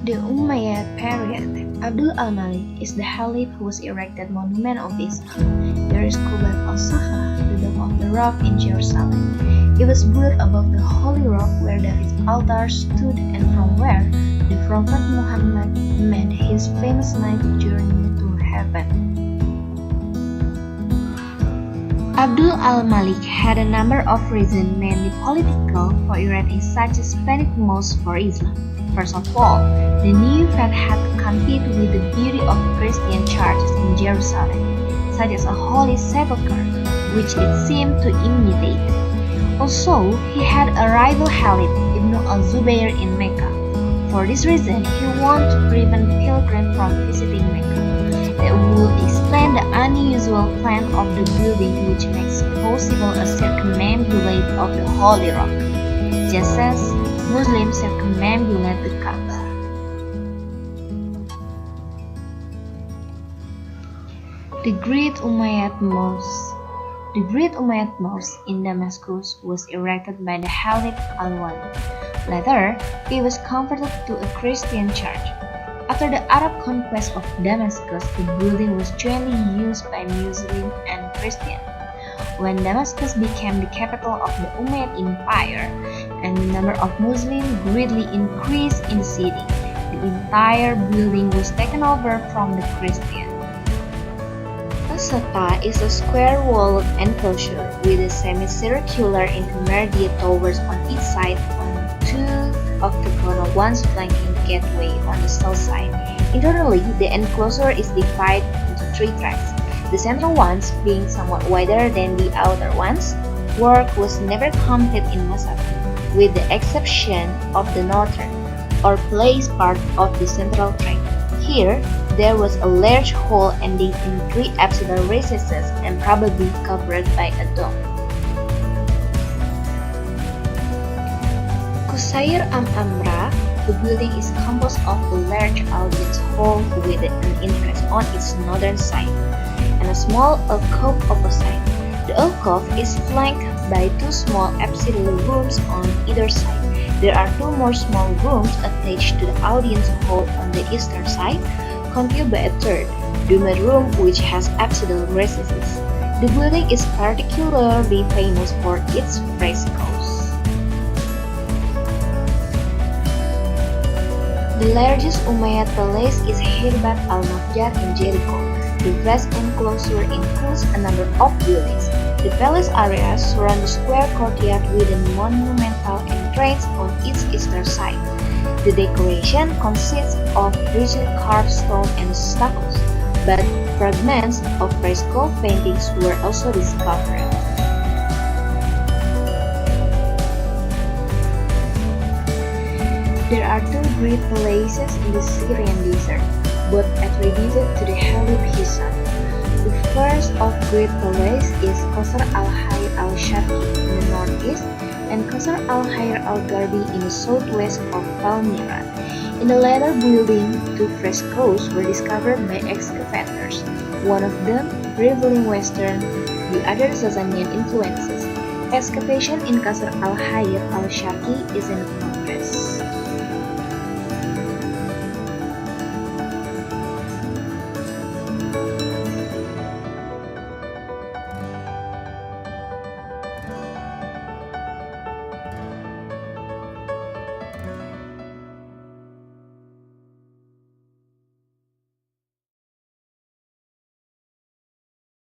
The Umayyad period, Abdul al-Malik is the Caliph whose erected monument of Islam. There is Qubat al-Sakha, the Dome of the Rock in Jerusalem. It was built above the Holy Rock where David's altar stood and from where the Prophet Muhammad made his famous night journey to heaven. Abdul al-Malik had a number of reasons, mainly political, for erecting such a splendid mosque for Islam. First of all, the new faith had to compete with the beauty of Christian churches in Jerusalem, such as a holy sepulchre, which it seemed to imitate. Also, he had a rival Khalid ibn al-Zubayr in Mecca. For this reason, he wanted to prevent pilgrims from visiting Mecca. That would explain the unusual plan of the building, which makes possible a circumambulate of the Holy Rock, just as Muslims circumambulate the Kaaba. The Great Umayyad Mosque. The Great Umayyad Mosque in Damascus was erected by the Caliph al-Walid. Later, it was converted to a Christian church. After the Arab conquest of Damascus, the building was jointly used by Muslims and Christians. When Damascus became the capital of the Umayyad Empire, and the number of Muslims greatly increased in the city, the entire building was taken over from the Christians. Masyita is a square-walled enclosure with a semicircular intermediate towers on each side and two octagonal ones flanking the gateway on the south side. Internally, the enclosure is divided into three tracks, the central ones being somewhat wider than the outer ones. Work was never completed in Masyita, with the exception of the northern, or place part of the central track. Here, there was a large hall ending in three apsidal recesses and probably covered by a dome. Qusayr Amra, the building is composed of a large audience hall with an entrance on its northern side, and a small alcove opposite. The alcove is flanked by two small apsidal rooms on either side. There are two more small rooms attached to the audience hall on the eastern side, concealed by a third, domed room which has apsidal recesses. The building is particularly famous for its frescoes. The largest Umayyad palace is Hirbat al-Nafjar in Jericho. The vast enclosure includes a number of buildings. The palace area surrounds the square courtyard with a monumental entrance on its eastern side. The decoration consists of richly carved stone and stuccos, but fragments of fresco paintings were also discovered. There are two great palaces in the Syrian desert, both attributed to the Caliph Hisham. The first of great palace is Qasr al-Hayr al-Sharqi in the northeast and Qasr al-Hayr al-Gharbi in the southwest of Palmyra. In the latter building, two frescoes were discovered by excavators, one of them revealing Western, the other Sasanian influences. Excavation in Qasr al-Hayr al-Sharqi is in